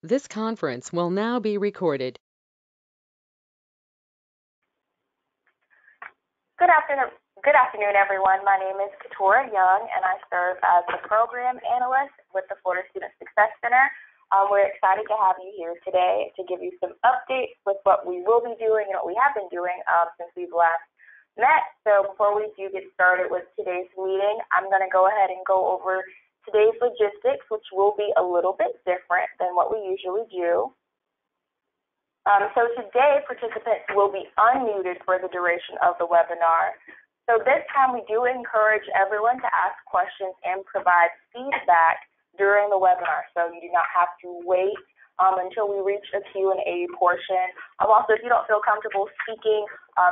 This conference will now be recorded. Good afternoon, everyone. My name is Katora Young, and I serve as the program analyst with the Florida Student Success Center. We're excited to have you here today to give you some updates with what we will be doing and what we have been doing since we've last met. So before we do get started with today's meeting, I'm going to go ahead and go over today's logistics, which will be a little bit different than what we usually do. So today, participants will be unmuted for the duration of the webinar. So this time, we do encourage everyone to ask questions and provide feedback during the webinar. So you do not have to wait until we reach a Q&A portion. Also, if you don't feel comfortable speaking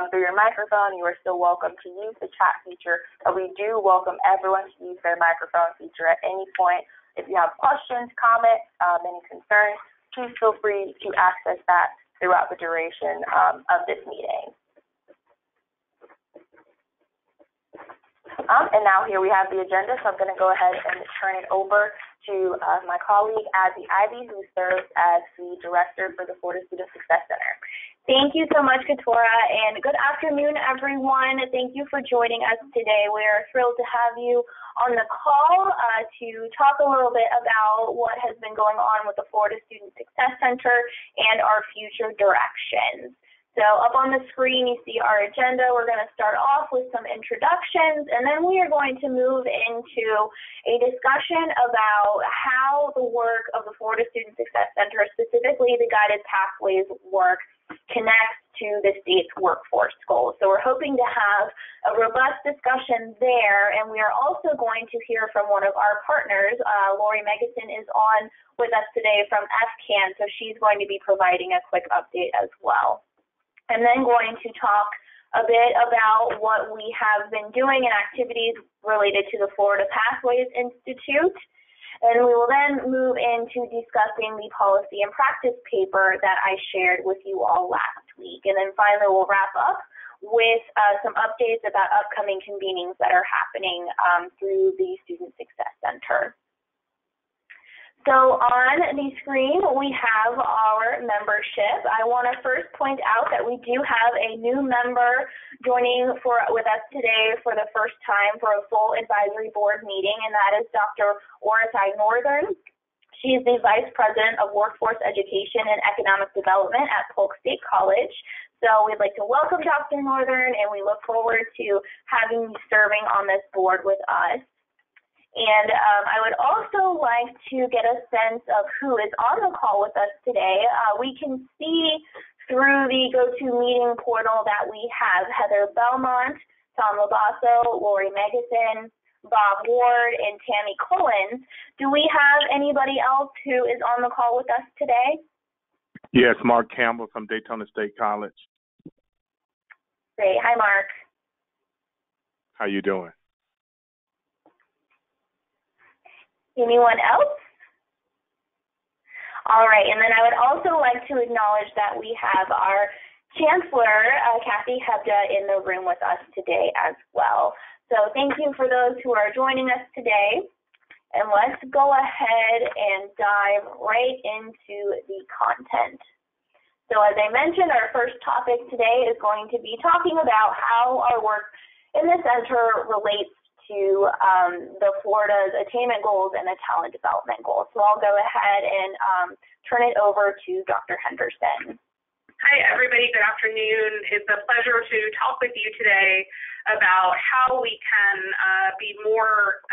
through your microphone, you are still welcome to use the chat feature. But we do welcome everyone to use their microphone feature at any point. If you have questions, comments, any concerns, please feel free to access that throughout the duration of this meeting. And now here we have the agenda, so I'm going to go ahead and turn it over to my colleague, Azzy Ivy, who serves as the Director for the Florida Student Success Center. Thank you so much, Katora, and good afternoon, everyone. Thank you for joining us today. We are thrilled to have you on the call to talk a little bit about what has been going on with the Florida Student Success Center and our future directions. So up on the screen, you see our agenda. We're going to start off with some introductions, and then we are going to move into a discussion about how the work of the Florida Student Success Center, specifically the Guided Pathways work, connects to the state's workforce goals. So we're hoping to have a robust discussion there, and we are also going to hear from one of our partners. Lori Megason is on with us today from FCAN, so she's going to be providing a quick update as well. And then going to talk a bit about what we have been doing and activities related to the Florida Pathways Institute. And we will then move into discussing the policy and practice paper that I shared with you all last week. And then finally, we'll wrap up with some updates about upcoming convenings that are happening through the Student Success Center. So on the screen, we have our membership. I want to first point out that we do have a new member joining with us today for the first time for a full advisory board meeting, and that is Dr. Oratai Northern. She is the Vice President of Workforce Education and Economic Development at Polk State College. So we'd like to welcome Dr. Northern, and we look forward to having you serving on this board with us. And I would also like to get a sense of who is on the call with us today. We can see through the GoToMeeting portal that we have Heather Belmont, Tom Labasso, Lori Megason, Bob Ward, and Tammy Collins. Do we have anybody else who is on the call with us today? Yes, Mark Campbell from Daytona State College. Great. Hi, Mark. How you doing? Anyone else? All right, and then I would also like to acknowledge that we have our Chancellor, Kathy Hebda, in the room with us today as well. So thank you for those who are joining us today. And let's go ahead and dive right into the content. So as I mentioned, our first topic today is going to be talking about how our work in the center relates to the Florida's attainment goals and the talent development goals. So I'll go ahead and turn it over to Dr. Henderson. Hi, everybody. Good afternoon. It's a pleasure to talk with you today about how we can be more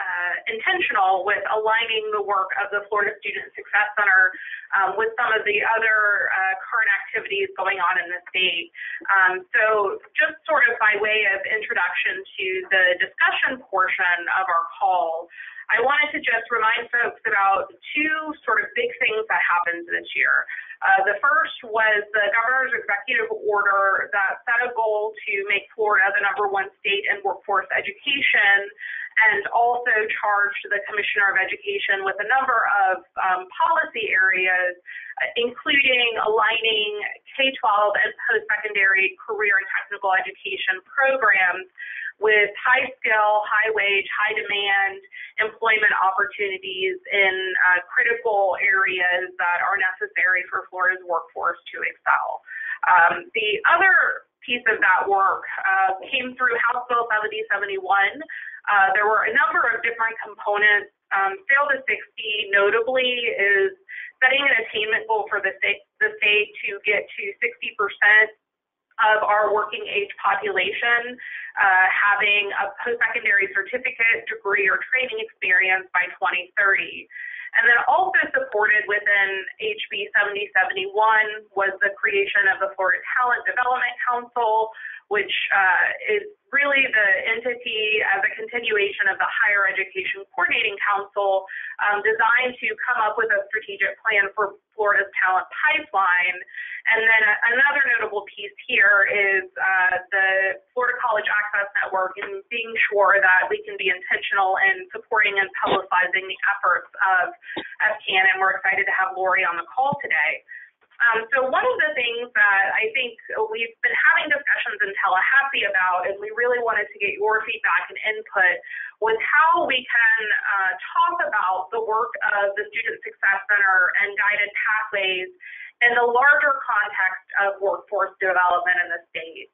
intentional with aligning the work of the Florida Student Success Center with some of the other current activities going on in the state. So just sort of by way of introduction to the discussion portion of our call, I wanted to just remind folks about two sort of big things that happened this year. The first was the governor's executive order that set a goal to make Florida the #1 state in workforce education, and also charged the Commissioner of Education with a number of policy areas, including aligning K-12 and post-secondary career and technical education programs with high-skill, high-wage, high-demand employment opportunities in critical areas that are necessary for Florida's workforce to excel. The other piece of that work came through House Bill 7071. There were a number of different components. Sale to 60 notably is setting an attainment goal for the state to get to 60% of our working age population having a post-secondary certificate, degree, or training experience by 2030. And then also supported within HB 7071 was the creation of the Florida Talent Development Council, which is really the entity as a continuation of the Higher Education Coordinating Council, designed to come up with a strategic plan for Florida's talent pipeline. And then another notable piece here is the Florida College Access Network, and being sure that we can be intentional in supporting and publicizing the efforts of FCAN, and we're excited to have Lori on the call today. So one of the things that I think we've been having discussions in Tallahassee about, and we really wanted to get your feedback and input, was how we can talk about the work of the Student Success Center and guided pathways in the larger context of workforce development in the state.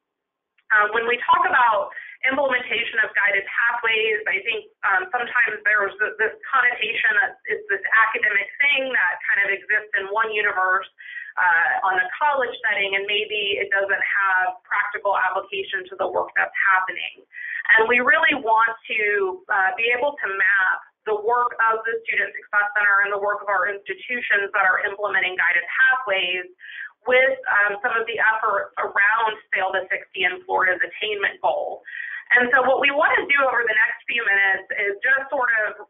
When we talk about implementation of guided pathways, I think sometimes there's this connotation that it's this academic thing that kind of exists in one universe on a college setting, and maybe it doesn't have practical application to the work that's happening. And we really want to be able to map the work of the Student Success Center and the work of our institutions that are implementing guided pathways with some of the efforts around Sale to 60 and Florida's attainment goal. And so what we want to do over the next few minutes is just sort of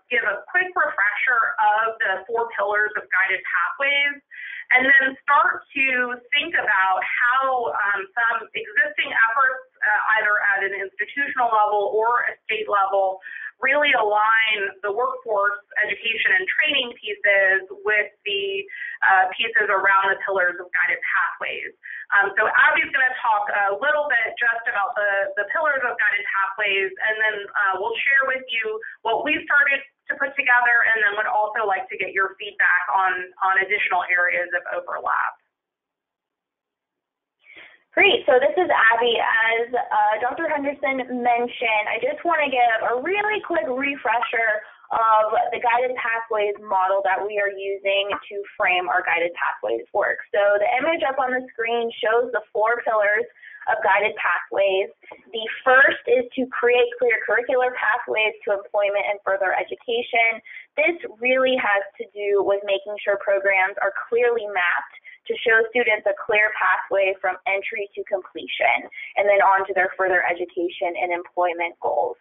give a quick refresher of the 4 pillars of guided pathways, and then start to think about how some existing efforts, either at an institutional level or a state level, really align the workforce education and training pieces with the pieces around the pillars of guided pathways. So Abby's going to talk a little bit just about the pillars of guided pathways, and then we'll share with you what we've started to put together, and then would also like to get your feedback on additional areas of overlap. Great. So this is Abby. As Dr. Henderson mentioned, I just want to give a really quick refresher of the guided pathways model that we are using to frame our guided pathways work. So the image up on the screen shows the 4 pillars of guided pathways. The first is to create clear curricular pathways to employment and further education. This really has to do with making sure programs are clearly mapped to show students a clear pathway from entry to completion, and then on to their further education and employment goals.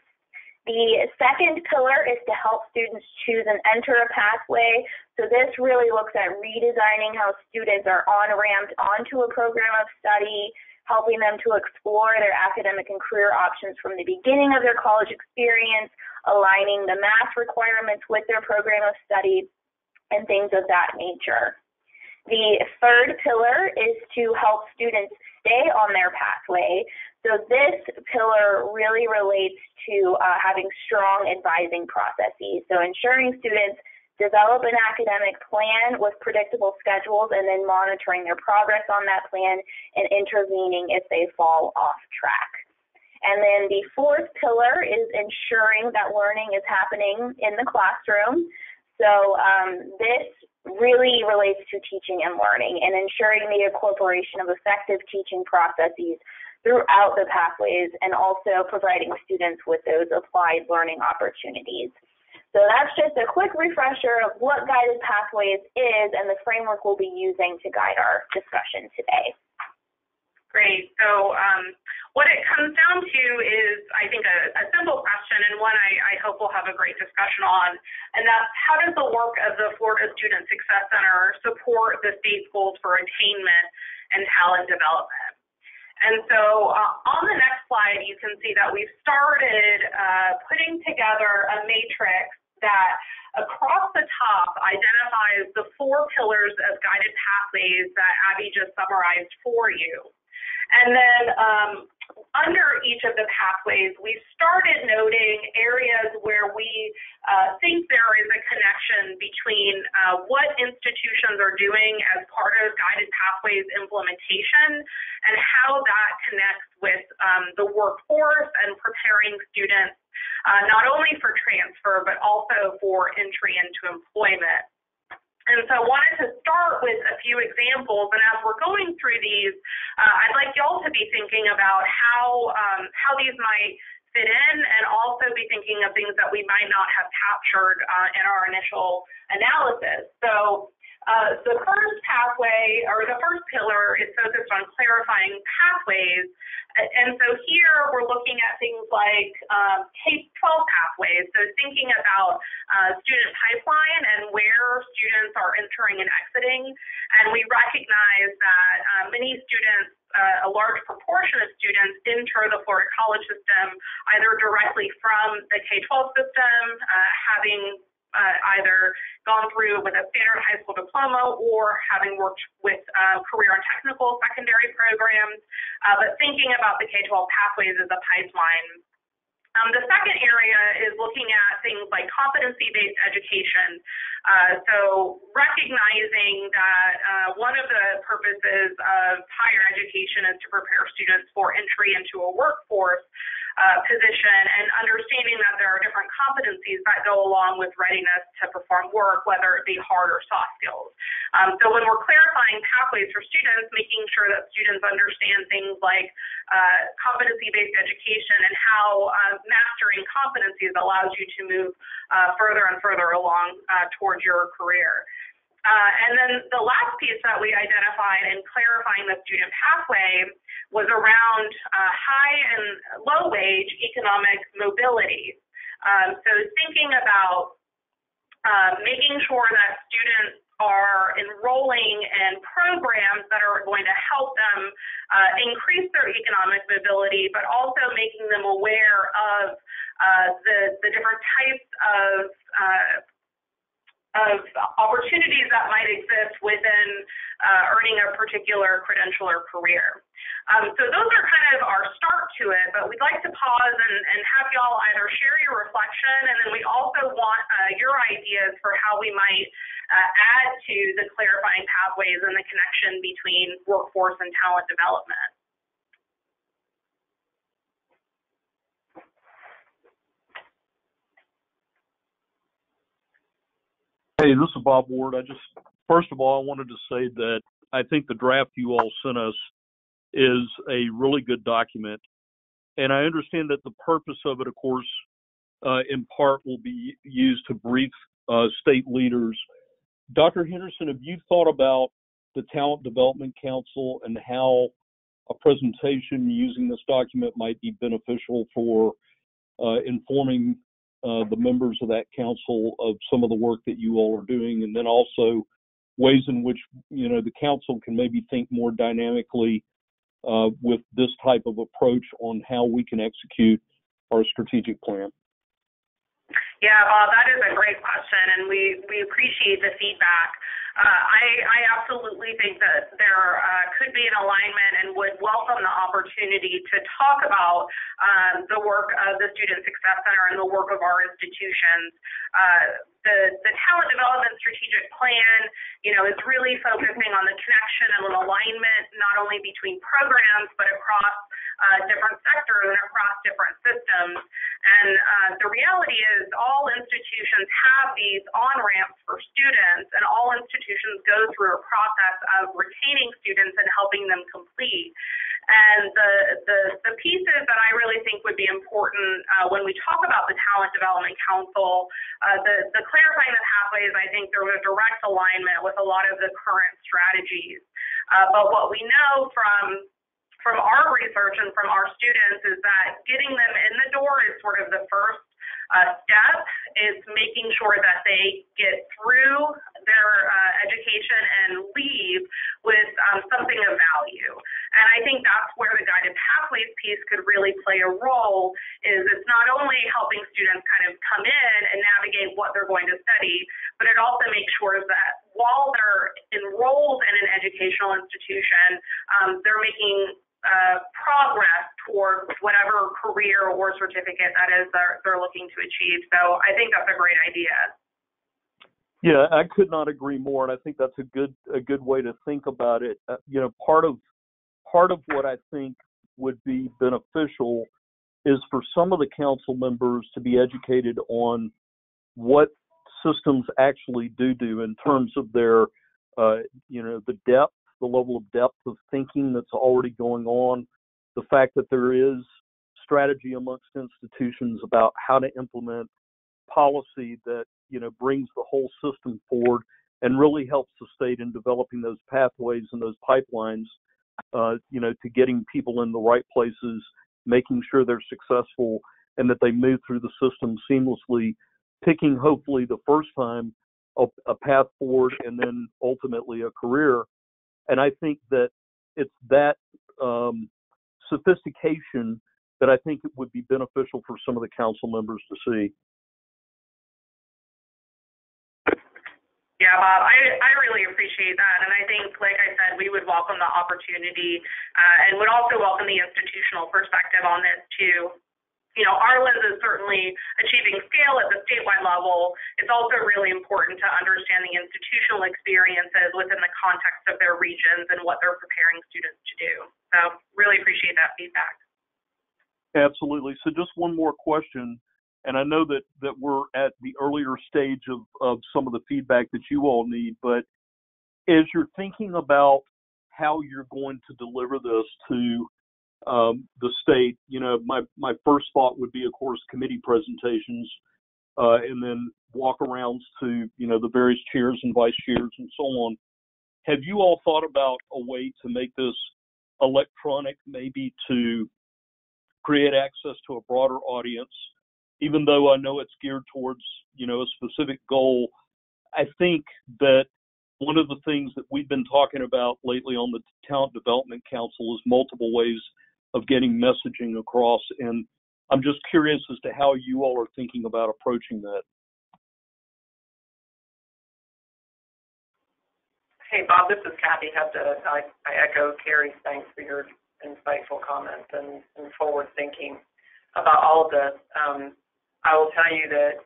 The second pillar is to help students choose and enter a pathway. So this really looks at redesigning how students are on-ramped onto a program of study, helping them to explore their academic and career options from the beginning of their college experience, aligning the math requirements with their program of study, and things of that nature. The third pillar is to help students stay on their pathway. So this pillar really relates to having strong advising processes. So ensuring students develop an academic plan with predictable schedules, and then monitoring their progress on that plan and intervening if they fall off track. And then the fourth pillar is ensuring that learning is happening in the classroom. So this really relates to teaching and learning and ensuring the incorporation of effective teaching processes throughout the pathways, and also providing students with those applied learning opportunities. So that's just a quick refresher of what guided pathways is and the framework we'll be using to guide our discussion today. Great. So what it comes down to is, I think, a simple question, and one I hope we'll have a great discussion on, and that's how does the work of the Florida Student Success Center support the state's goals for attainment and talent development? And so on the next slide, you can see that we've started putting together a matrix that across the top identifies the 4 pillars of guided pathways that Abby just summarized for you. And then under each of the pathways, we started noting areas where we think there is a connection between what institutions are doing as part of guided pathways implementation and how that connects with the workforce and preparing students not only for transfer, but also for entry into employment. And so I wanted to start with a few examples, and as we're going through these, I'd like y'all to be thinking about how these might fit in, and also be thinking of things that we might not have captured in our initial analysis. So the first pathway, or the first pillar, is focused on clarifying pathways. And so here we're looking at things like K-12 pathways, so thinking about student pipeline and where students are entering and exiting. And we recognize that many students, a large proportion of students, enter the Florida college system either directly from the K-12 system, having either gone through with a standard high school diploma or having worked with career and technical secondary programs, but thinking about the K-12 pathways as a pipeline. The second area is looking at things like competency-based education. So recognizing that one of the purposes of higher education is to prepare students for entry into a workforce position, and understanding that there are different competencies that go along with readiness to perform work, whether it be hard or soft skills. So when we're clarifying pathways for students, making sure that students understand things like competency-based education and how mastering competencies allows you to move further and further along towards your career. And then the last piece that we identified in clarifying the student pathway was around high and low wage economic mobility. So thinking about making sure that students are enrolling in programs that are going to help them increase their economic mobility, but also making them aware of the different types of opportunities that might exist within earning a particular credential or career. So those are kind of our start to it, but we'd like to pause and have y'all either share your reflection, and then we also want your ideas for how we might add to the clarifying pathways and the connection between workforce and talent development. Hey, this is Bob Ward. First of all, I wanted to say that I think the draft you all sent us is a really good document. And I understand that the purpose of it, of course, in part will be used to brief state leaders. Dr. Henderson, have you thought about the Talent Development Council and how a presentation using this document might be beneficial for informing the members of that council of some of the work that you all are doing, and then also ways in which, the council can maybe think more dynamically with this type of approach on how we can execute our strategic plan? Yeah, Bob, that is a great question, and we appreciate the feedback. I absolutely think that there could be an alignment and would welcome the opportunity to talk about the work of the Student Success Center and the work of our institutions. The Talent Development Strategic Plan, is really focusing on the connection and an alignment not only between programs but across different sectors and across different systems. And the reality is all institutions have these on-ramps for students, and all institutions go through a process of retaining students and helping them complete. And the pieces that I really think would be important when we talk about the Talent Development Council, the clarifying the pathways, I think there was a direct alignment with a lot of the current strategies. But what we know from our research and from our students is that getting them in the door is sort of the first step. Is making sure that they get through their education and leave with something of value. And I think that's where the pathways piece could really play a role is it's not only helping students kind of come in and navigate what they're going to study, but it also makes sure that while they're enrolled in an educational institution, they're making progress toward whatever career or certificate that is they're looking to achieve. So I think that's a great idea. Yeah, I could not agree more, and I think that's a good way to think about it. Part of what I think would be beneficial is for some of the council members to be educated on what systems actually do in terms of their, the depth, the level of depth of thinking that's already going on, the fact that there is strategy amongst institutions about how to implement policy that brings the whole system forward and really helps the state in developing those pathways and those pipelines, to getting people in the right places, making sure they're successful and that they move through the system seamlessly, picking hopefully the first time a path forward and then ultimately a career. And I think that it's that sophistication that I think it would be beneficial for some of the council members to see. Yeah, Bob, I really appreciate that. And I think, like I said, we would welcome the opportunity and would also welcome the institutional perspective on this too. Our lens is certainly achieving scale at the statewide level. It's also really important to understand the institutional experiences within the context of their regions and what they're preparing students to do. So really appreciate that feedback. Absolutely. So just one more question. And I know that we're at the earlier stage of some of the feedback that you all need, but as you're thinking about how you're going to deliver this to the state, my first thought would be, of course, committee presentations, and then walk-arounds to, the various chairs and vice chairs and so on. Have you all thought about a way to make this electronic, maybe to create access to a broader audience? Even though I know it's geared towards, a specific goal, I think that one of the things that we've been talking about lately on the Talent Development Council is multiple ways of getting messaging across. And I'm just curious as to how you all are thinking about approaching that. Hey, Bob, this is Kathy Hebda. I echo Carrie's thanks for your insightful comments and forward thinking about all of this. I will tell you that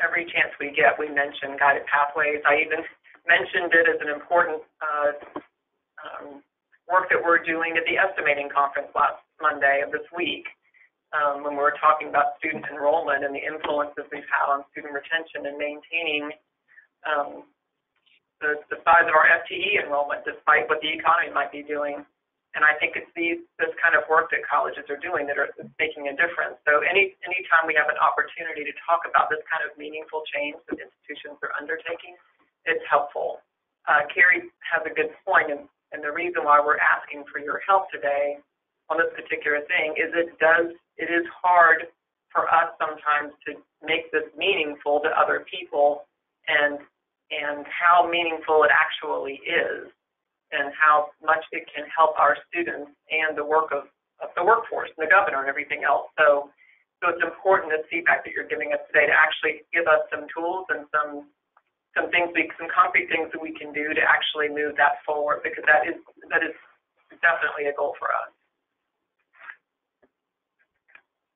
every chance we get, we mention guided pathways. I even mentioned it as an important work that we're doing at the estimating conference last Monday of this week, when we were talking about student enrollment and the influences we've had on student retention and maintaining the size of our FTE enrollment despite what the economy might be doing. And I think it's this kind of work that colleges are doing that are making a difference. So anytime we have an opportunity to talk about this kind of meaningful change that institutions are undertaking, it's helpful. Carrie has a good point, and the reason why we're asking for your help today on this particular thing is it is hard for us sometimes to make this meaningful to other people and how meaningful it actually is, and how much it can help our students and the work of the workforce and the governor and everything else. So it's important, this feedback that you're giving us today, to actually give us some tools and some concrete things that we can do to actually move that forward, because that is definitely a goal for us.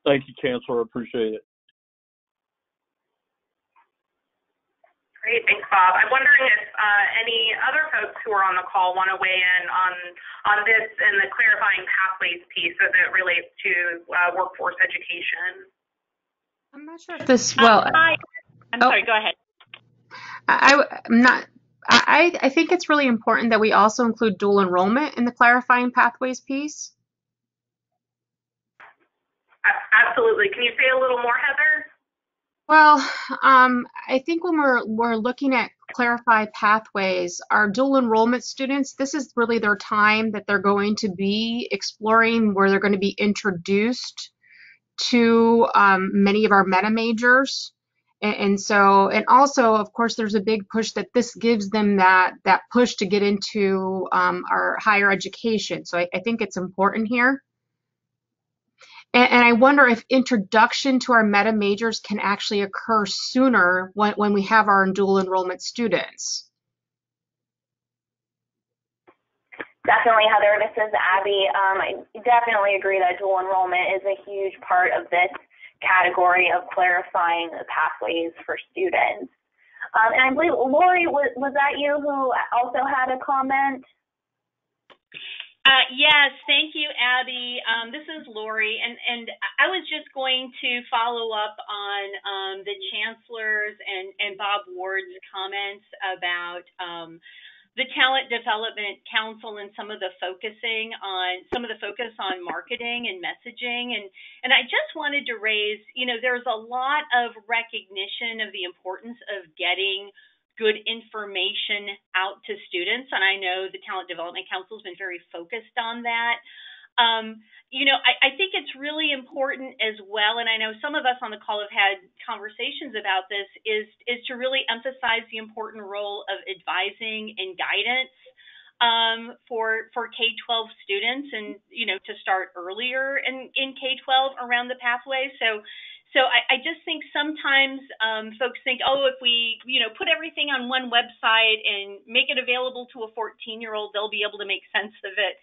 Thank you, Chancellor. I appreciate it. Great, thanks, Bob. I'm wondering if any other folks who are on the call want to weigh in on this and the clarifying pathways piece as it relates to workforce education. I'm not sure if this. Well, I'm sorry. Go ahead. I'm not. I think it's really important that we also include dual enrollment in the clarifying pathways piece. Absolutely. Can you say a little more, Heather? Well, I think when we're looking at clarified pathways, our dual enrollment students, this is really their time that they're going to be exploring, where they're going to be introduced to many of our meta majors. And also, of course, there's a big push that this gives them that push to get into our higher education. So I think it's important here. And I wonder if introduction to our meta majors can actually occur sooner when we have our dual enrollment students. Definitely, Heather. This is Abby. I definitely agree that dual enrollment is a huge part of this category of clarifying the pathways for students. And I believe, Lori, was that you who also had a comment? Yes, thank you, Abby. This is Lori, and I was just going to follow up on the Chancellor's and Bob Ward's comments about the Talent Development Council and some of the focus on marketing and messaging. And I just wanted to raise, there's a lot of recognition of the importance of getting good information out to students. And I know the Talent Development Council has been very focused on that. I think it's really important as well, and I know some of us on the call have had conversations about this, is to really emphasize the important role of advising and guidance for K-12 students, and to start earlier in K-12 around the pathway. So I just think sometimes folks think, if we put everything on one website and make it available to a 14-year-old, they'll be able to make sense of it.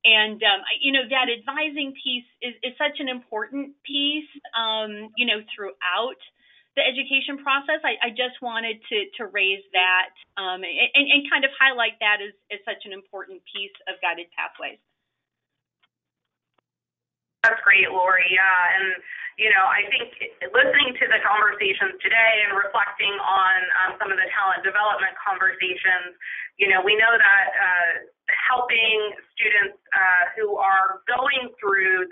And that advising piece is such an important piece, throughout the education process. I just wanted to raise that and kind of highlight that as such an important piece of guided pathways. That's great, Lori. Yeah, and I think listening to the conversations today and reflecting on some of the talent development conversations, we know that helping students who are going through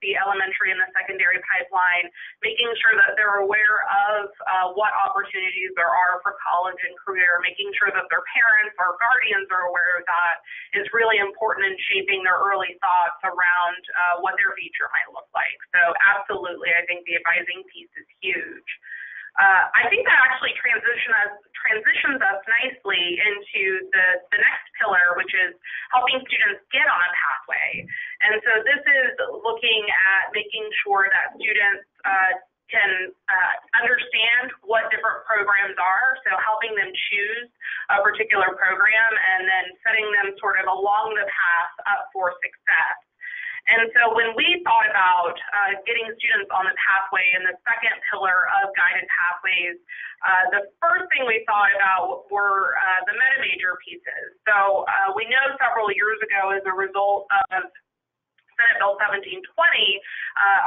the elementary and the secondary pipeline, making sure that they're aware of what opportunities there are for college and career, making sure that their parents or guardians are aware of that is really important in shaping their early thoughts around what their future might look like. So absolutely, I think the advising piece is huge. I think that actually transitions us nicely into the next pillar, which is helping students get on a pathway. And so this is looking at making sure that students can understand what different programs are, so helping them choose a particular program and then setting them sort of along the path up for success. And so when we thought about getting students on the pathway in the second pillar of guided pathways, the first thing we thought about were the meta major pieces. So we know several years ago, as a result of Senate Bill 1720,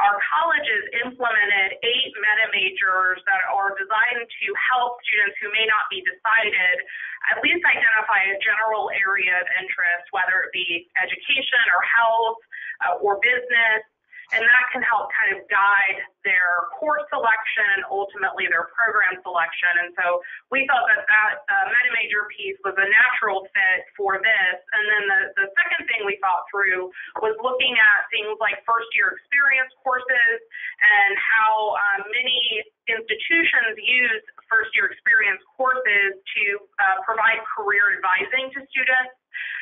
our colleges implemented 8 meta majors that are designed to help students who may not be decided at least identify a general area of interest, whether it be education or health or business, and that can help kind of guide their course selection and ultimately their program selection. And so we thought that meta major piece was a natural fit for this. And then the second thing we thought through was looking at things like first-year experience courses and how many institutions use first-year experience courses to provide career advising to students,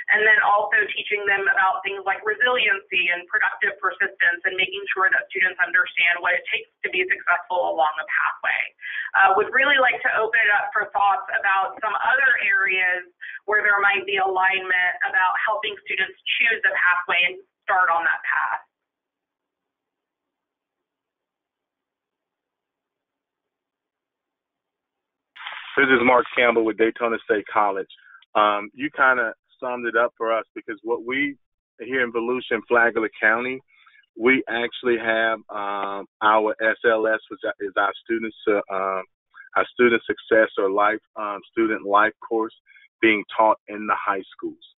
and then also teaching them about things like resiliency and productive persistence and making sure that students understand what it takes to be successful along the pathway. Would really like to open it up for thoughts about some other areas where there might be alignment about helping students choose a pathway and start on that path. This is Mark Campbell with Daytona State College. You kind of summed it up for us, because what we here in Volusia and Flagler County, we actually have our SLS, which is our student success or student life course being taught in the high schools.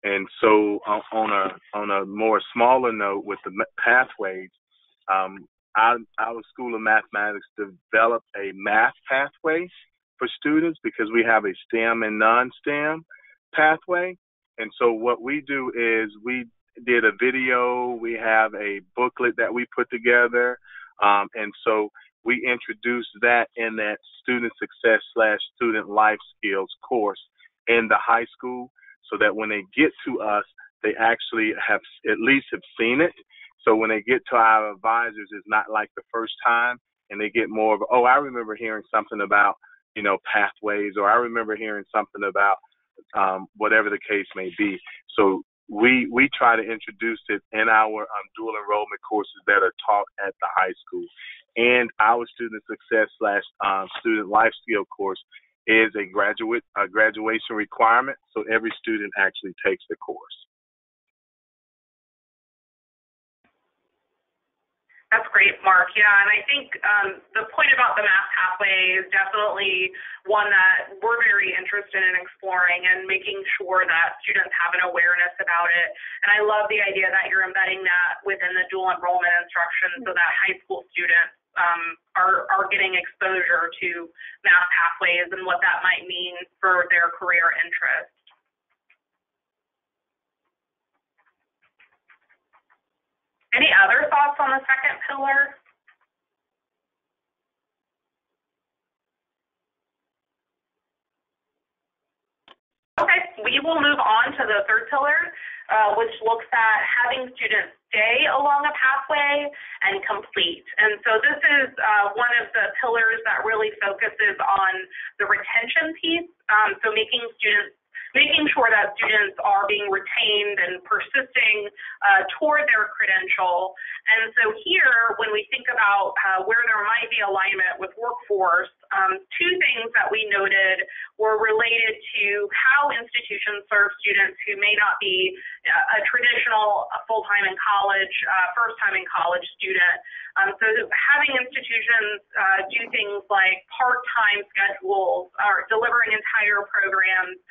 And so on a more smaller note with the pathways, our School of Mathematics developed a math pathway for students because we have a STEM and non-STEM pathway. And so what we do is we did a video, we have a booklet that we put together. And so we introduced that in that student success / student life skills course in the high school, so that when they get to us, they actually have at least have seen it. So when they get to our advisors, it's not like the first time, and they get more of, oh, I remember hearing something about, pathways, or I remember hearing something about whatever the case may be. So we try to introduce it in our dual enrollment courses that are taught at the high school. And our student success / student life skill course is a graduation requirement, so every student actually takes the course. That's great, Mark. Yeah, and I think the point about the math pathway is definitely one that we're very interested in exploring and making sure that students have an awareness about it. And I love the idea that you're embedding that within the dual enrollment instruction so that high school students are getting exposure to math pathways and what that might mean for their career interests. Any other thoughts on the second pillar? Okay, we will move on to the third pillar, which looks at having students stay along a pathway and complete. And so this is one of the pillars that really focuses on the retention piece, so making sure that students are being retained and persisting toward their credential. And so here, when we think about where there might be alignment with workforce, two things that we noted were related to how institutions serve students who may not be a traditional full-time in college, first-time in college student. So having institutions do things like part-time schedules or delivering entire programs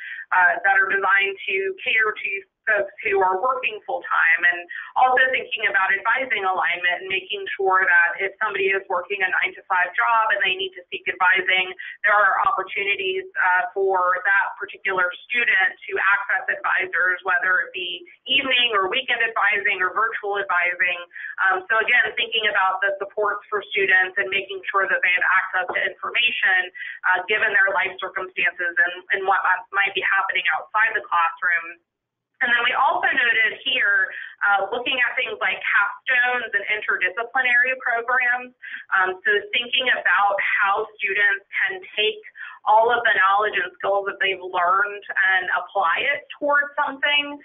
that are designed to cater to folks who are working full-time, and also thinking about advising alignment and making sure that if somebody is working a 9-to-5 job and they need to seek advising, there are opportunities for that particular student to access advisors, whether it be evening or weekend advising or virtual advising. So again, thinking about the supports for students and making sure that they have access to information given their life circumstances and what might be happening outside the classroom. And then we also noted here, looking at things like capstones and interdisciplinary programs, so thinking about how students can take all of the knowledge and skills that they've learned and apply it towards something,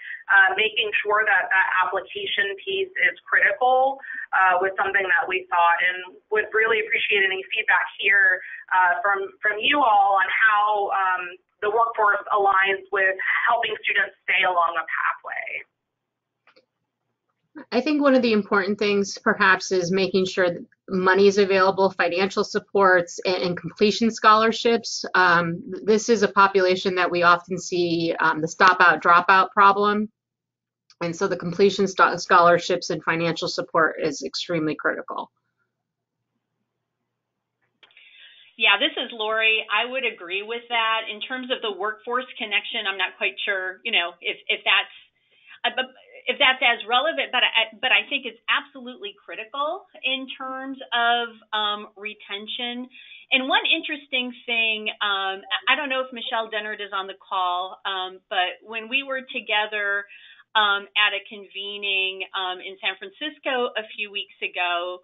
making sure that that application piece is critical was something that we thought, and would really appreciate any feedback here from you all on how the workforce aligns with helping students stay along a pathway. I think one of the important things perhaps is making sure that money is available, financial supports, and completion scholarships. This is a population that we often see the stop-out, dropout problem. And so the completion scholarships and financial support is extremely critical. Yeah, this is Lori. I would agree with that. In terms of the workforce connection, I'm not quite sure, if that's as relevant, but I think it's absolutely critical in terms of retention. And one interesting thing, I don't know if Michelle Dennard is on the call, but when we were together at a convening in San Francisco a few weeks ago,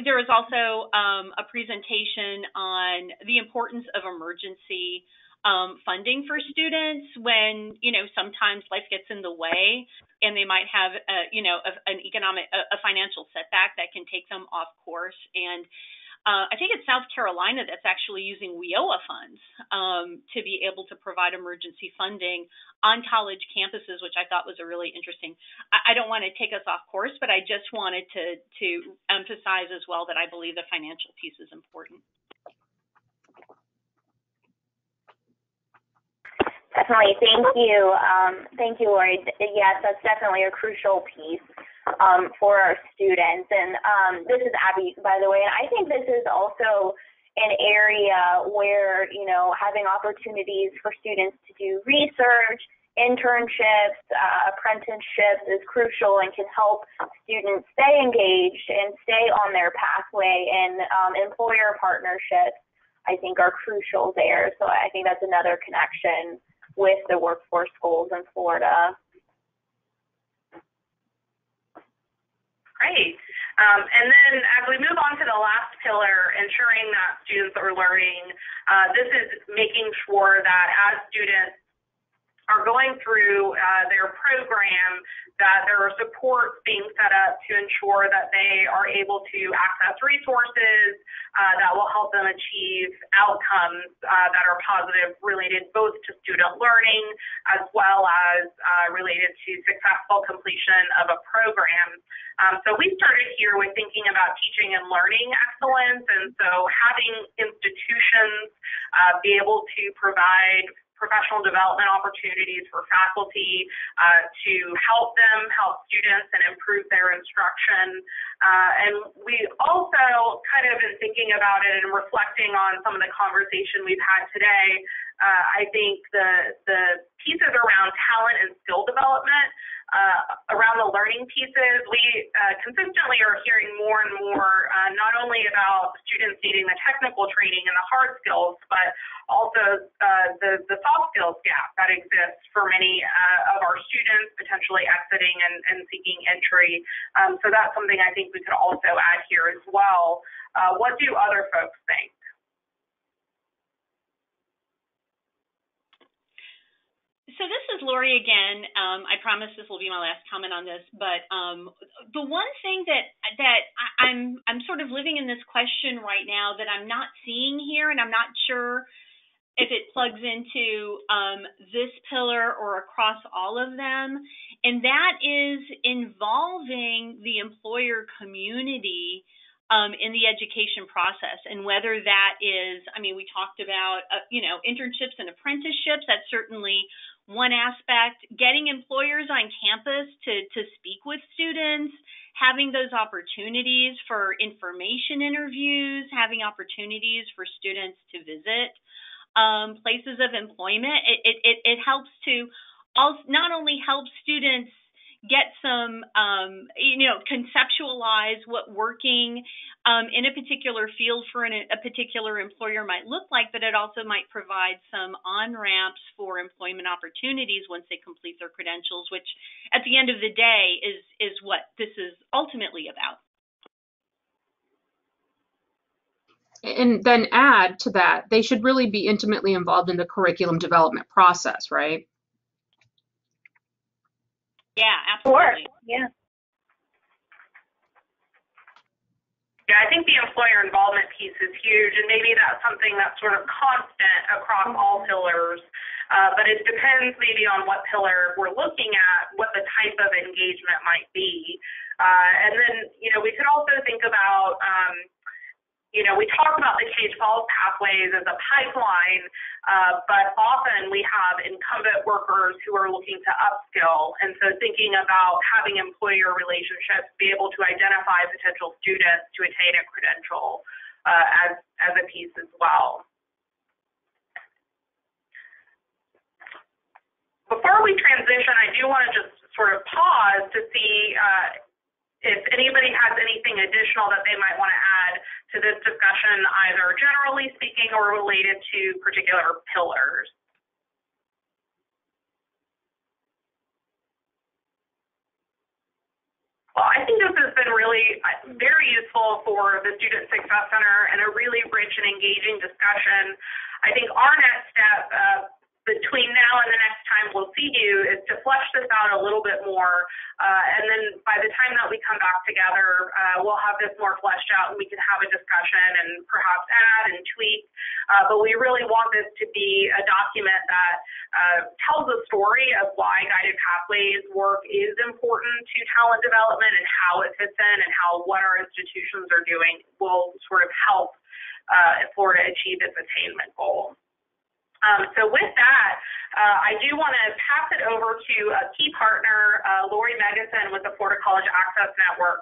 there was also a presentation on the importance of emergency funding for students when, sometimes life gets in the way and they might have, a financial setback that can take them off course. And I think it's South Carolina that's actually using WIOA funds to be able to provide emergency funding on college campuses, which I thought was a really interesting. I don't want to take us off course, but I just wanted to emphasize as well that I believe the financial piece is important. Definitely. Thank you. Thank you, Lori. Yes, that's definitely a crucial piece for our students. And this is Abby, by the way. And I think this is also an area where, having opportunities for students to do research internships, apprenticeships is crucial and can help students stay engaged and stay on their pathway, and employer partnerships, I think, are crucial there. So I think that's another connection with the workforce schools in Florida. Great. And then as we move on to the last pillar, ensuring that students are learning, this is making sure that as students are going through their program, that there are supports being set up to ensure that they are able to access resources that will help them achieve outcomes that are positive, related both to student learning as well as related to successful completion of a program. So we started here with thinking about teaching and learning excellence, and so having institutions be able to provide professional development opportunities for faculty to help them, help students, and improve their instruction. And we also kind of in thinking about it and reflecting on some of the conversation we've had today, I think the pieces around talent and skill development, around the learning pieces, we consistently are hearing more and more not only about students needing the technical training and the hard skills, but also the soft skills gap that exists for many of our students potentially exiting and seeking entry. So that's something I think we could also add here as well. What do other folks think? So this is Lori again. I promise this will be my last comment on this, but the one thing that I'm sort of living in this question right now that I'm not seeing here, and I'm not sure if it plugs into this pillar or across all of them, and that is involving the employer community in the education process, and whether that is, I mean, we talked about, internships and apprenticeships. That's certainly one aspect. Getting employers on campus to speak with students, having those opportunities for information interviews, having opportunities for students to visit places of employment. It helps to also not only help students get some, conceptualize what working in a particular field for a particular employer might look like, but it also might provide some on-ramps for employment opportunities once they complete their credentials, which at the end of the day is what this is ultimately about. And then add to that, they should really be intimately involved in the curriculum development process, right? Yeah, absolutely. Sure. Yeah. Yeah, I think the employer involvement piece is huge, and maybe that's something that's sort of constant across all pillars, but it depends maybe on what pillar we're looking at, what the type of engagement might be. And then, we could also think about, we talk about the K-12 pathways as a pipeline, but often we have incumbent workers who are looking to upskill. And so thinking about having employer relationships be able to identify potential students to attain a credential as a piece as well. Before we transition, I do want to just sort of pause to see if anybody has anything additional that they might want to add to this discussion, either generally speaking or related to particular pillars. Well, I think this has been really very useful for the Student Success Center and a really rich and engaging discussion. I think our next step between now and the next time we'll see you is to flesh this out a little bit more. And then by the time that we come back together, we'll have this more fleshed out and we can have a discussion and perhaps add and tweak. But we really want this to be a document that tells a story of why Guided Pathways work is important to talent development and how it fits in and how what our institutions are doing will sort of help Florida achieve its attainment goal. So with that, I do want to pass it over to a key partner, Lori Megason with the Florida College Access Network.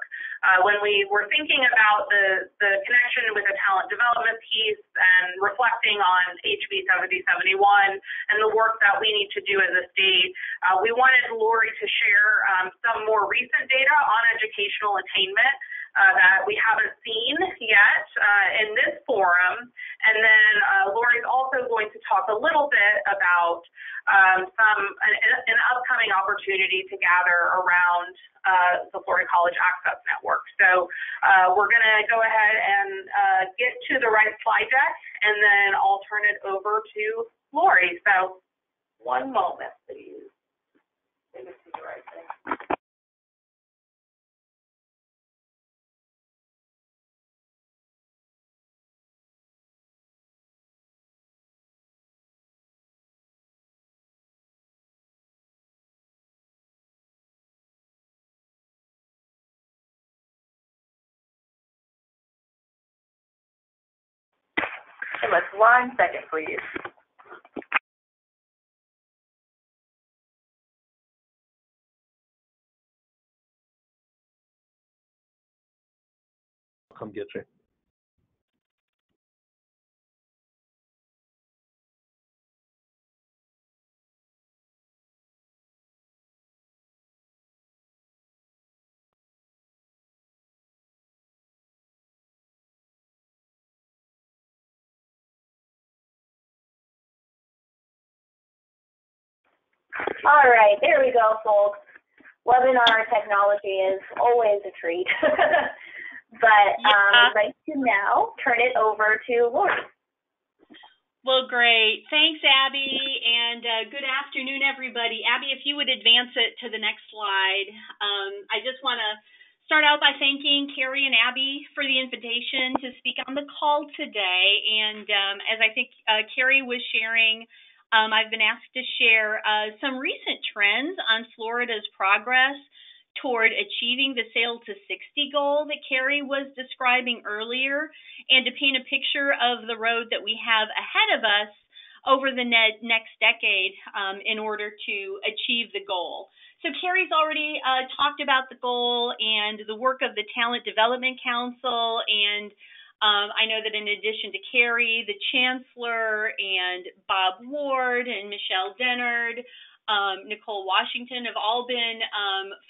When we were thinking about the connection with the talent development piece and reflecting on HB 7071 and the work that that we need to do as a state. We wanted Lori to share some more recent data on educational attainment that we haven't seen yet in this forum. And then Lori's also going to talk a little bit about an upcoming opportunity to gather around the Florida College Access Network. So we're going to go ahead and get to the right slide deck, and then I'll turn it over to Lori. So one moment, please. Let me see the right thing. Give us 1 second, please. I'll come get you. All right, there we go, folks. Webinar technology is always a treat. But I'd like to now turn it over to Lori. Well, great. Thanks, Abby, and good afternoon, everybody. Abby, if you would advance it to the next slide. I just want to start out by thanking Carrie and Abby for the invitation to speak on the call today. And as I think Carrie was sharing, I've been asked to share some recent trends on Florida's progress toward achieving the Sail to 60 goal that Carrie was describing earlier, and to paint a picture of the road that we have ahead of us over the next decade in order to achieve the goal. So Carrie's already talked about the goal and the work of the Talent Development Council, and I know that in addition to Carrie, the Chancellor and Bob Ward and Michelle Dennard, Nicole Washington have all been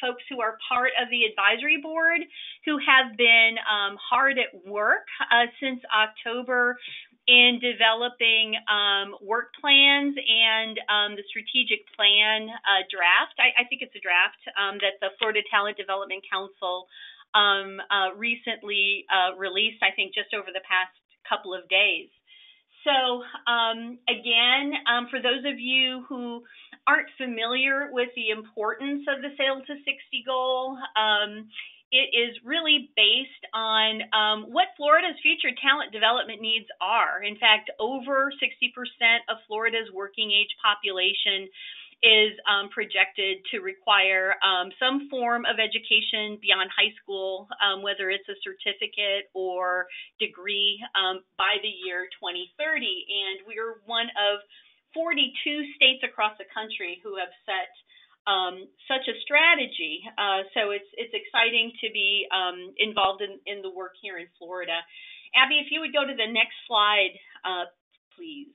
folks who are part of the advisory board who have been hard at work since October in developing work plans and the strategic plan draft. I think it's a draft that the Florida Talent Development Council recently released, I think just over the past couple of days. So again, for those of you who aren't familiar with the importance of the Sail to 60 goal, it is really based on what Florida's future talent development needs are. In fact, over 60% of Florida's working age population is projected to require some form of education beyond high school, whether it's a certificate or degree by the year 2030. And we're one of 42 states across the country who have set such a strategy. So it's exciting to be involved in the work here in Florida. Abby, if you would go to the next slide, please.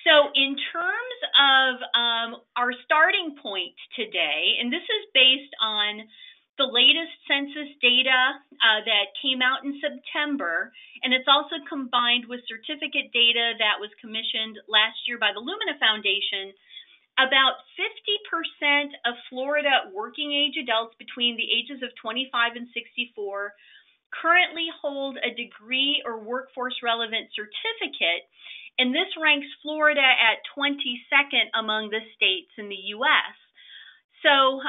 So in terms of our starting point today, and this is based on the latest census data that came out in September, and it's also combined with certificate data that was commissioned last year by the Lumina Foundation. About 50% of Florida working age adults between the ages of 25 and 64 currently hold a degree or workforce relevant certificate, and this ranks Florida at 22nd among the states in the U.S. So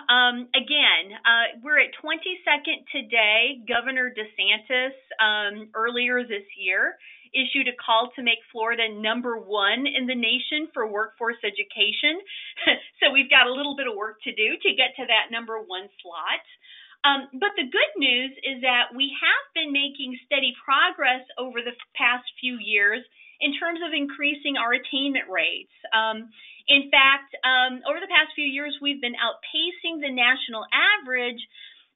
again, we're at 22nd today. Governor DeSantis earlier this year issued a call to make Florida number 1 in the nation for workforce education. So we've got a little bit of work to do to get to that number 1 slot. But the good news is that we have been making steady progress over the past few years in terms of increasing our attainment rates. In fact, over the past few years, we've been outpacing the national average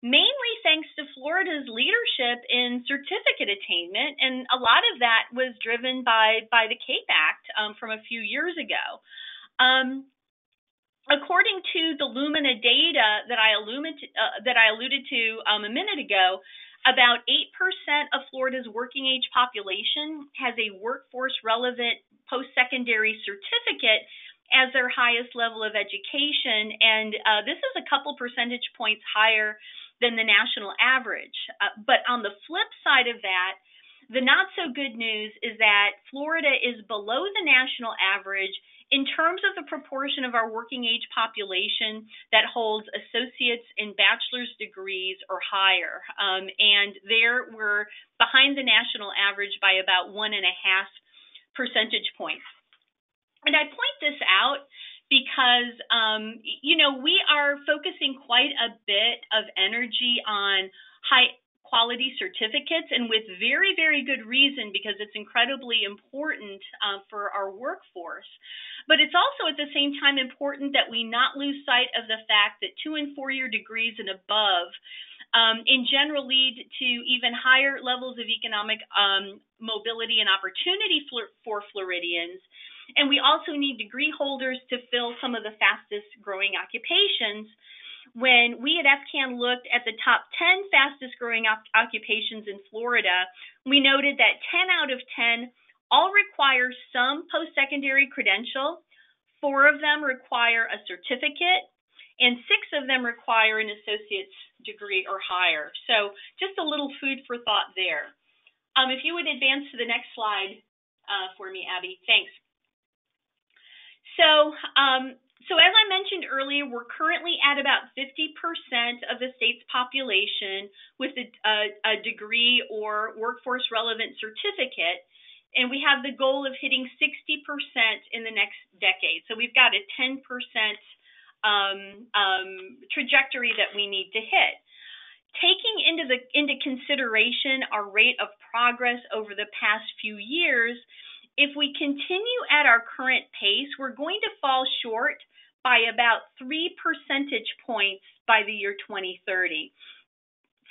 mainly thanks to Florida's leadership in certificate attainment, and a lot of that was driven by the CAPE Act from a few years ago. According to the Lumina data that I alluded to a minute ago, about 8% of Florida's working age population has a workforce relevant post-secondary certificate as their highest level of education, and this is a couple percentage points higher than the national average. But on the flip side of that, the not so good news is that Florida is below the national average in terms of the proportion of our working age population that holds associate's and bachelor's degrees or higher. And there we're behind the national average by about 1.5 percentage points. And I point this out because, we are focusing quite a bit of energy on high quality certificates, and with very, very good reason, because it's incredibly important for our workforce. But it's also at the same time important that we not lose sight of the fact that 2- and 4-year degrees and above in general lead to even higher levels of economic mobility and opportunity for Floridians. And we also need degree holders to fill some of the fastest growing occupations. When we at FCAN looked at the top 10 fastest growing occupations in Florida, we noted that 10 out of 10 all require some post-secondary credential, 4 of them require a certificate, and 6 of them require an associate's degree or higher. So just a little food for thought there. If you would advance to the next slide for me, Abby, thanks. So as I mentioned earlier, we're currently at about 50% of the state's population with a degree or workforce relevant certificate, and we have the goal of hitting 60% in the next decade. So we've got a 10% trajectory that we need to hit. Taking into consideration our rate of progress over the past few years, if we continue at our current pace, we're going to fall short by about 3 percentage points by the year 2030.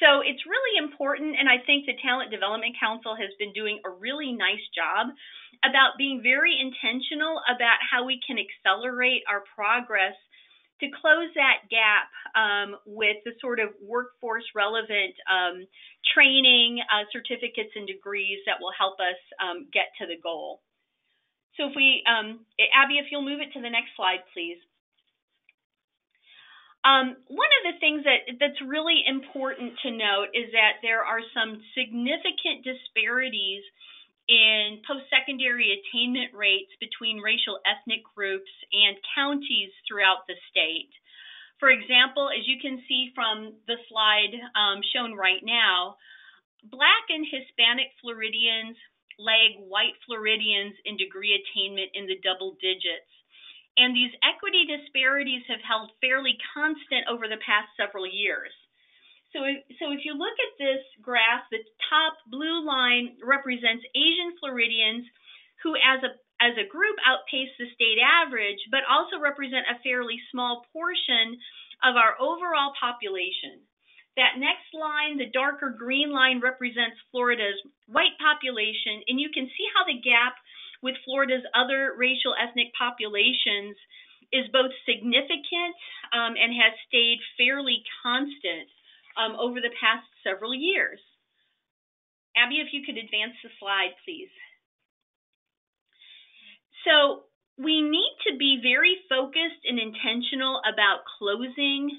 So it's really important, and I think the Talent Development Council has been doing a really nice job about being very intentional about how we can accelerate our progress to close that gap with the sort of workforce relevant training, certificates, and degrees that will help us get to the goal. So if we, Abby, if you'll move it to the next slide, please. One of the things that's really important to note is that there are some significant disparities in post-secondary attainment rates between racial ethnic groups and counties throughout the state. For example, as you can see from the slide shown right now, Black and Hispanic Floridians lag white Floridians in degree attainment in the double digits. And these equity disparities have held fairly constant over the past several years. So if you look at this graph, the top blue line represents Asian Floridians who as a group outpace the state average, but also represent a fairly small portion of our overall population. That next line, the darker green line, represents Florida's white population, and you can see how the gap with Florida's other racial ethnic populations is both significant and has stayed fairly constant over the past several years. Abby, if you could advance the slide, please. So we need to be very focused and intentional about closing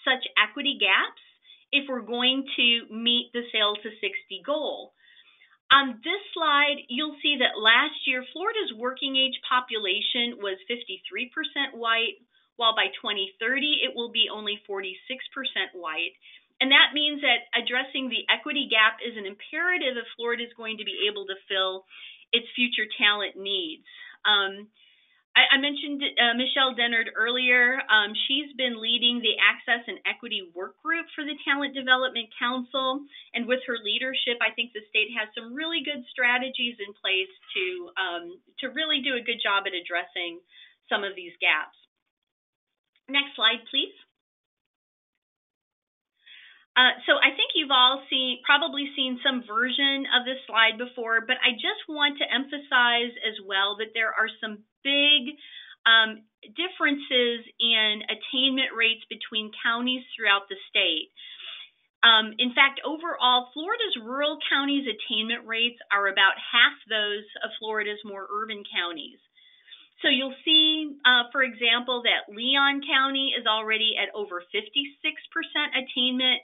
such equity gaps if we're going to meet the Sail to 60 goal. On this slide, you'll see that last year, Florida's working age population was 53% white, while by 2030, it will be only 46% white. And that means that addressing the equity gap is an imperative if Florida is going to be able to fill its future talent needs. I mentioned Michelle Dennard earlier. She's been leading the Access and Equity Work Group for the Talent Development Council. And with her leadership, I think the state has some really good strategies in place to really do a good job at addressing some of these gaps. Next slide, please. So I think you've all probably seen some version of this slide before, but I just want to emphasize as well that there are some big differences in attainment rates between counties throughout the state. In fact, overall, Florida's rural counties' attainment rates are about half those of Florida's more urban counties. So you'll see, for example, that Leon County is already at over 56% attainment,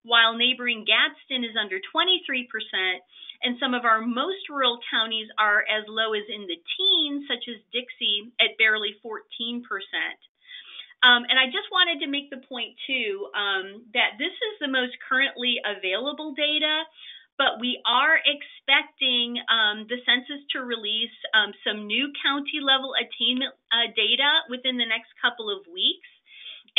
while neighboring Gadsden is under 23%, and some of our most rural counties are as low as in the teens, such as Dixie at barely 14%. And I just wanted to make the point, too, that this is the most currently available data, but we are expecting the census to release some new county-level attainment data within the next couple of weeks.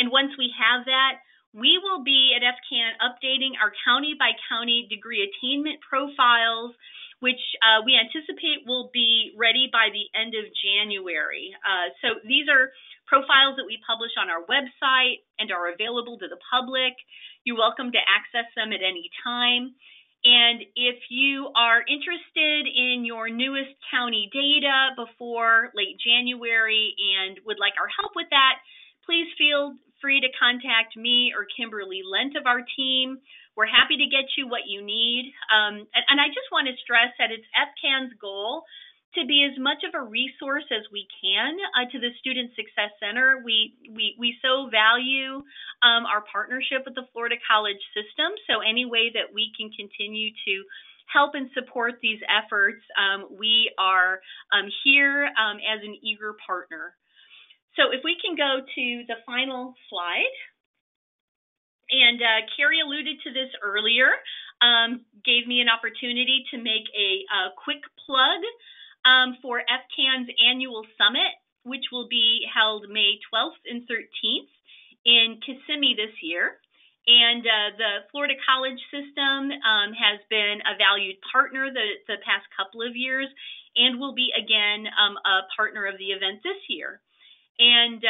And once we have that, we will be at FCAN updating our county-by-county degree attainment profiles, which we anticipate will be ready by the end of January. So these are profiles that we publish on our website and are available to the public. You're welcome to access them at any time. And if you are interested in your newest county data before late January and would like our help with that, please feel free to contact me or Kimberly Lent of our team. We're happy to get you what you need. And I just want to stress that it's FCAN's goal to be as much of a resource as we can to the Student Success Center. We so value our partnership with the Florida College System, so any way that we can continue to help and support these efforts, we are here as an eager partner. So if we can go to the final slide. And Carrie alluded to this earlier, gave me an opportunity to make a quick plug for FCAN's annual summit, which will be held May 12th and 13th in Kissimmee this year. And the Florida College System has been a valued partner the past couple of years and will be again a partner of the event this year. And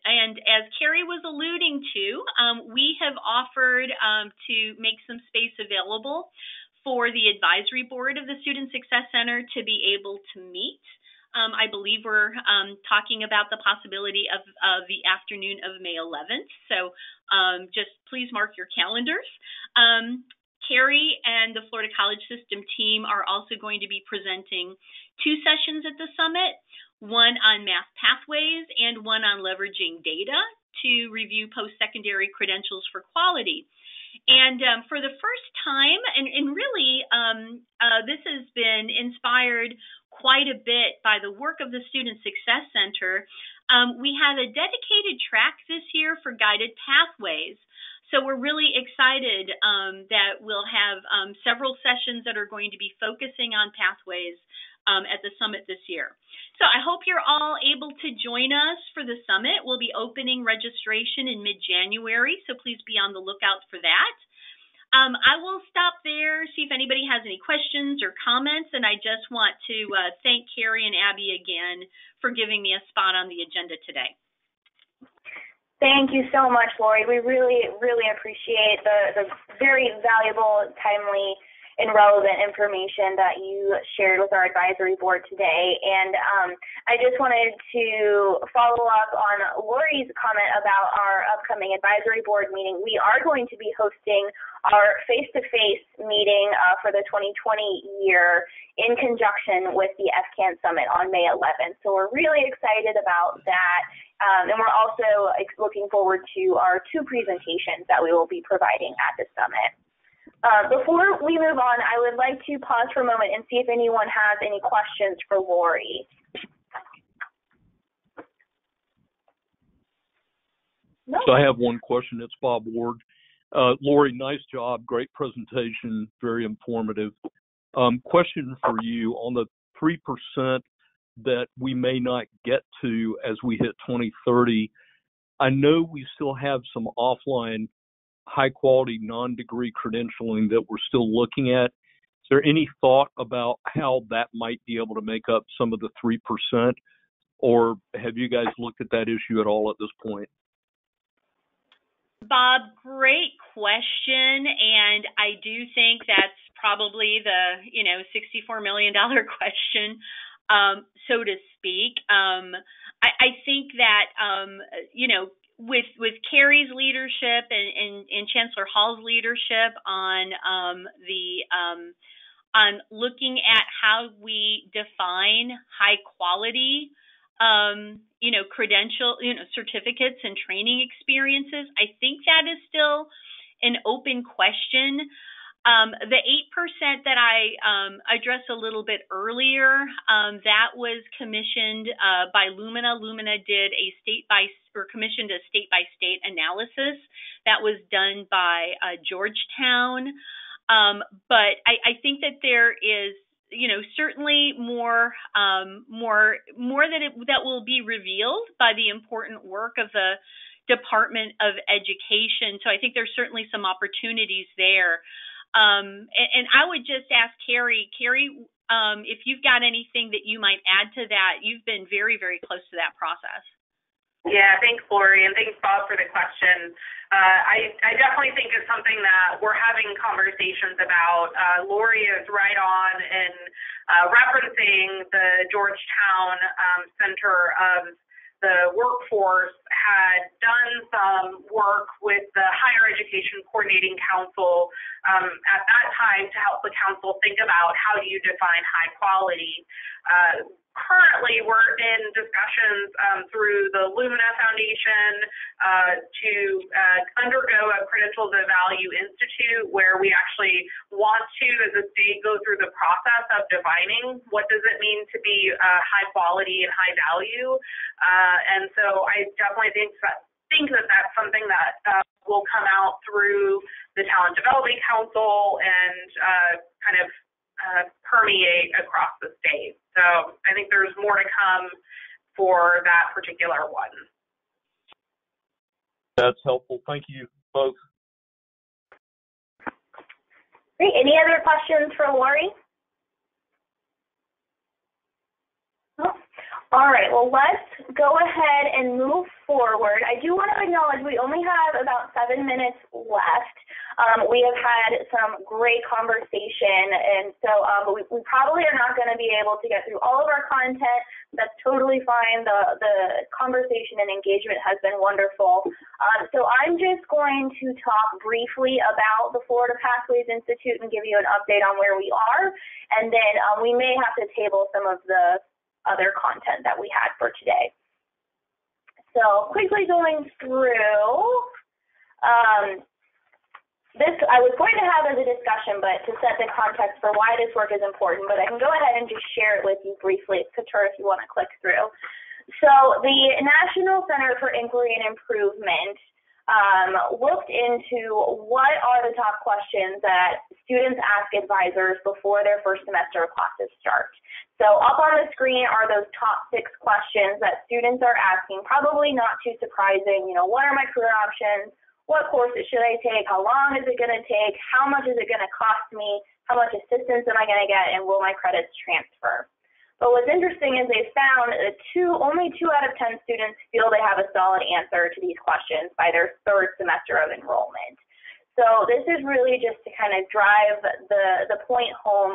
and as Carrie was alluding to, we have offered to make some space available for the advisory board of the Student Success Center to be able to meet. I believe we're talking about the possibility of the afternoon of May 11th. So just please mark your calendars. Carrie and the Florida College System team are also going to be presenting 2 sessions at the summit, one on math pathways and one on leveraging data to review post-secondary credentials for quality. And for the first time, and really this has been inspired quite a bit by the work of the Student Success Center, we have a dedicated track this year for guided pathways. So we're really excited that we'll have several sessions that are going to be focusing on pathways at the summit this year. So I hope you're all able to join us for the summit. We'll be opening registration in mid-January, so please be on the lookout for that. I will stop there, see if anybody has any questions or comments, and I just want to thank Carrie and Abby again for giving me a spot on the agenda today. Thank you so much, Lori. We really, really appreciate the very valuable, timely, and relevant information that you shared with our advisory board today. And I just wanted to follow up on Lori's comment about our upcoming advisory board meeting. We are going to be hosting our face-to-face meeting for the 2020 year in conjunction with the FCAN Summit on May 11th. So we're really excited about that. And we're also looking forward to our 2 presentations that we will be providing at the summit. Before we move on, I would like to pause for a moment and see if anyone has any questions for Lori. No. So I have one question. It's Bob Ward. Lori, nice job. Great presentation. Very informative. Question for you on the 3% that we may not get to as we hit 2030. I know we still have some offline high-quality non-degree credentialing that we're still looking at. Is there any thought about how that might be able to make up some of the 3%, or have you guys looked at that issue at all at this point? Bob, great question, and I do think that's probably the $64 million question, so to speak. I think that with Carrie's leadership and Chancellor Hall's leadership on looking at how we define high quality certificates and training experiences. I think that is still an open question. The 8% that I addressed a little bit earlier, that was commissioned by Lumina. Lumina did commissioned a state-by-state analysis that was done by Georgetown. But I think that there is certainly more that will be revealed by the important work of the Department of Education. So I think there's certainly some opportunities there. And I would just ask Carrie, if you've got anything that you might add to that. You've been very, very close to that process. Yeah, thanks, Lori, and thanks, Bob, for the question. I definitely think it's something that we're having conversations about. Lori is right on in referencing the Georgetown Center of the Workforce had done some work with the Higher Education Coordinating Council at that time to help the council think about how do you define high quality. Currently, we're in discussions through the Lumina Foundation to undergo a Credentials of Value Institute, where we actually want to, as a state, go through the process of defining what does it mean to be high quality and high value. And so I definitely think that that's something that will come out through the Talent Development Council and kind of permeate across the state. So I think there's more to come for that particular one. That's helpful. Thank you both. Great. Any other questions for Lori? No? All right. Well, let's go ahead and move forward. I do want to acknowledge we only have about 7 minutes left. We have had some great conversation, and so we probably are not going to be able to get through all of our content. That's totally fine. The conversation and engagement has been wonderful. So I'm just going to talk briefly about the Florida Pathways Institute and give you an update on where we are, and then we may have to table some of the other content that we had for today. So quickly going through, this I was going to have as a discussion, but to set the context for why this work is important, but I can go ahead and just share it with you briefly. It's Katura if you want to click through. So the National Center for Inquiry and Improvement looked into what are the top questions that students ask advisors before their first semester of classes start. So up on the screen are those top 6 questions that students are asking, probably not too surprising. What are my career options? What courses should I take? How long is it going to take? How much is it going to cost me? How much assistance am I going to get? And will my credits transfer? But what's interesting is they found that only 2 out of 10 students feel they have a solid answer to these questions by their 3rd semester of enrollment. So this is really just to kind of drive the point home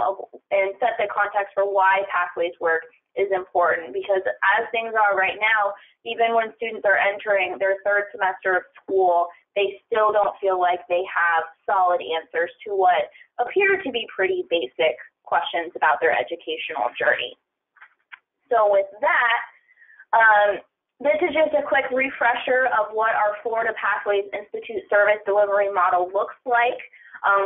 and set the context for why Pathways work is important, because as things are right now, even when students are entering their 3rd semester of school, they still don't feel like they have solid answers to what appear to be pretty basic questions about their educational journey. So with that, this is just a quick refresher of what our Florida Pathways Institute service delivery model looks like.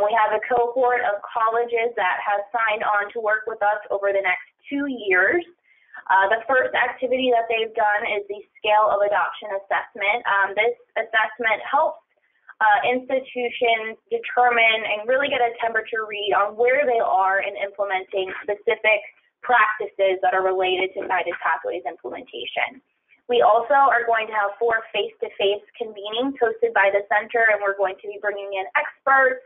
We have a cohort of colleges that have signed on to work with us over the next 2 years. The first activity that they've done is the Scale of Adoption Assessment. This assessment helps institutions determine and really get a temperature read on where they are in implementing specific practices that are related to Guided Pathways implementation. We also are going to have 4 face-to-face convenings hosted by the center, and we're going to be bringing in experts.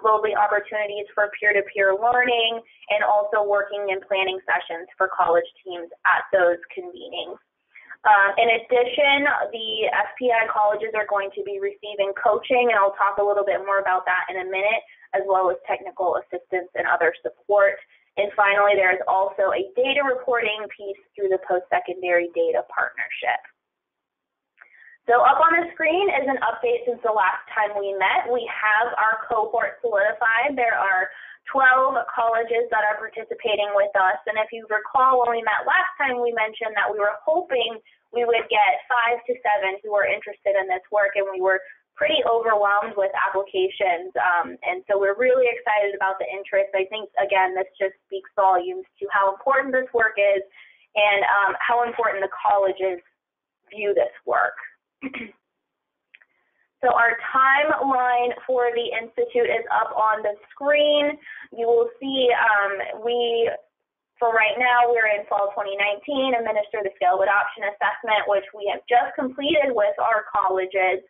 There'll be opportunities for peer-to-peer learning, and also working and planning sessions for college teams at those convenings. In addition, the FPI colleges are going to be receiving coaching, and I'll talk a little bit more about that in a minute, as well as technical assistance and other support. And finally, there is also a data reporting piece through the post-secondary data partnership. So up on the screen is an update since the last time we met. We have our cohort solidified. There are 12 colleges that are participating with us. And if you recall, when we met last time, we mentioned that we were hoping we would get 5 to 7 who were interested in this work, and we were pretty overwhelmed with applications. And so we're really excited about the interest. I think, again, this just speaks volumes to how important this work is and how important the colleges view this work. So our timeline for the Institute is up on the screen. You will see for right now, we're in fall 2019, administer the scale of adoption assessment, which we have just completed with our colleges.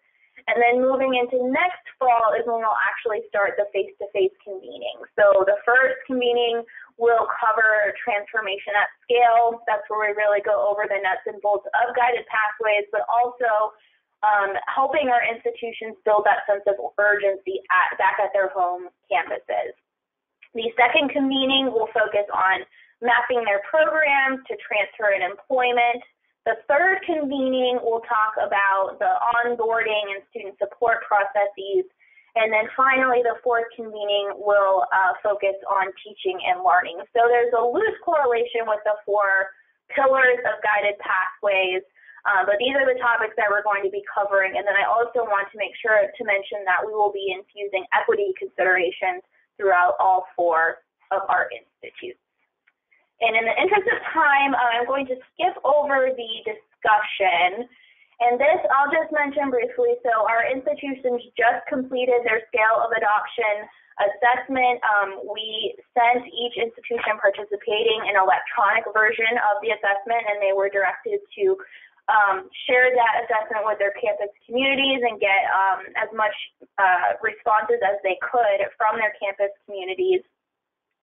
And then moving into next fall is when we'll actually start the face-to-face convening. So the first convening will cover transformation at scale. That's where we really go over the nuts and bolts of guided pathways, but also helping our institutions build that sense of urgency back at their home campuses. The second convening will focus on mapping their programs to transfer and employment. The third convening will talk about the onboarding and student support processes. And then finally, the fourth convening will focus on teaching and learning. So there's a loose correlation with the 4 pillars of guided pathways. But these are the topics that we're going to be covering. And then I also want to make sure to mention that we will be infusing equity considerations throughout all 4 of our institutes. And in the interest of time, I'm going to skip over the discussion. And this I'll just mention briefly. So our institutions just completed their scale of adoption assessment. We sent each institution participating an electronic version of the assessment, and they were directed to share that assessment with their campus communities and get as much responses as they could from their campus communities.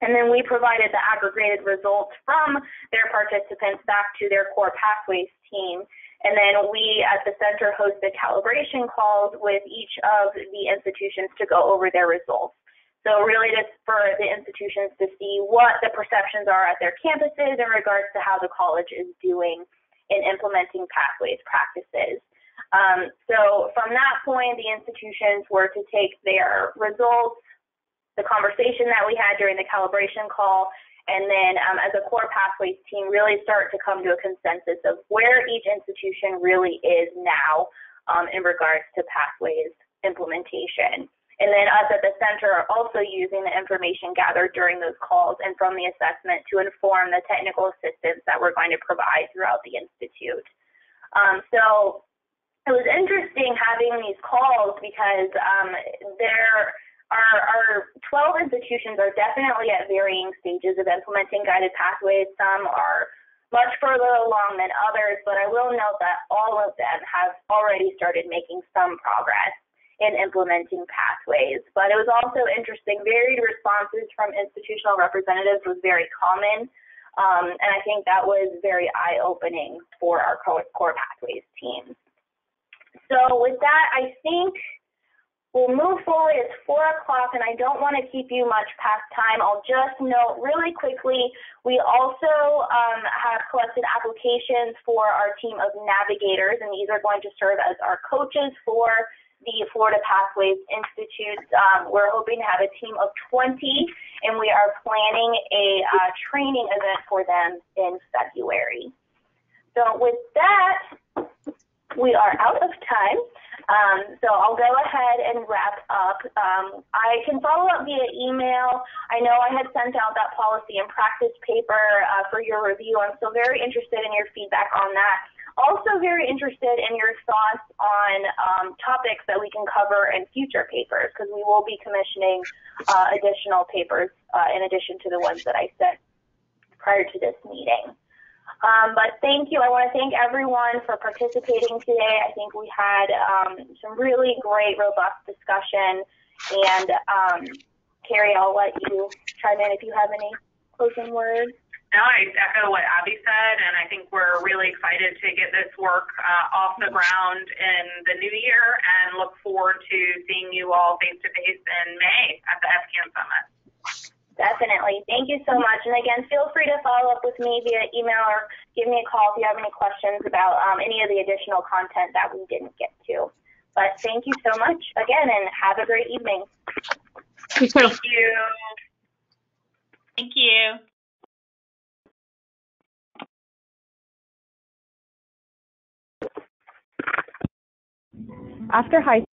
And then we provided the aggregated results from their participants back to their core pathways team. And then we at the center hosted calibration calls with each of the institutions to go over their results. So really just for the institutions to see what the perceptions are at their campuses in regards to how the college is doing in implementing pathways practices. So from that point, the institutions were to take their results, the conversation that we had during the calibration call, and then as a core pathways team, really start to come to a consensus of where each institution really is now in regards to pathways implementation. And then us at the center are also using the information gathered during those calls and from the assessment to inform the technical assistance that we're going to provide throughout the Institute. So it was interesting having these calls because our 12 institutions are definitely at varying stages of implementing guided pathways. Some are much further along than others, but I will note that all of them have already started making some progress in implementing pathways. But it was also interesting, varied responses from institutional representatives was very common, and I think that was very eye-opening for our core pathways team. So with that, I think we'll move forward. It's 4 o'clock, and I don't want to keep you much past time. I'll just note really quickly, we also have collected applications for our team of navigators, and these are going to serve as our coaches for the Florida Pathways Institute. We're hoping to have a team of 20, and we are planning a training event for them in February. So with that, we are out of time. So I'll go ahead and wrap up. I can follow up via email. I know I had sent out that policy and practice paper for your review. I'm still very interested in your feedback on that. Also very interested in your thoughts on topics that we can cover in future papers, because we will be commissioning additional papers in addition to the ones that I sent prior to this meeting. But thank you. I want to thank everyone for participating today. I think we had some really great, robust discussion. And Carrie, I'll let you chime in if you have any closing words. No, I echo what Abby said, and I think we're really excited to get this work off the ground in the new year and look forward to seeing you all face-to-face in May at the FCAN Summit. Definitely. Thank you so much. And again, feel free to follow up with me via email or give me a call if you have any questions about any of the additional content that we didn't get to. But thank you so much again, and have a great evening. You too. Thank you. Thank you. After high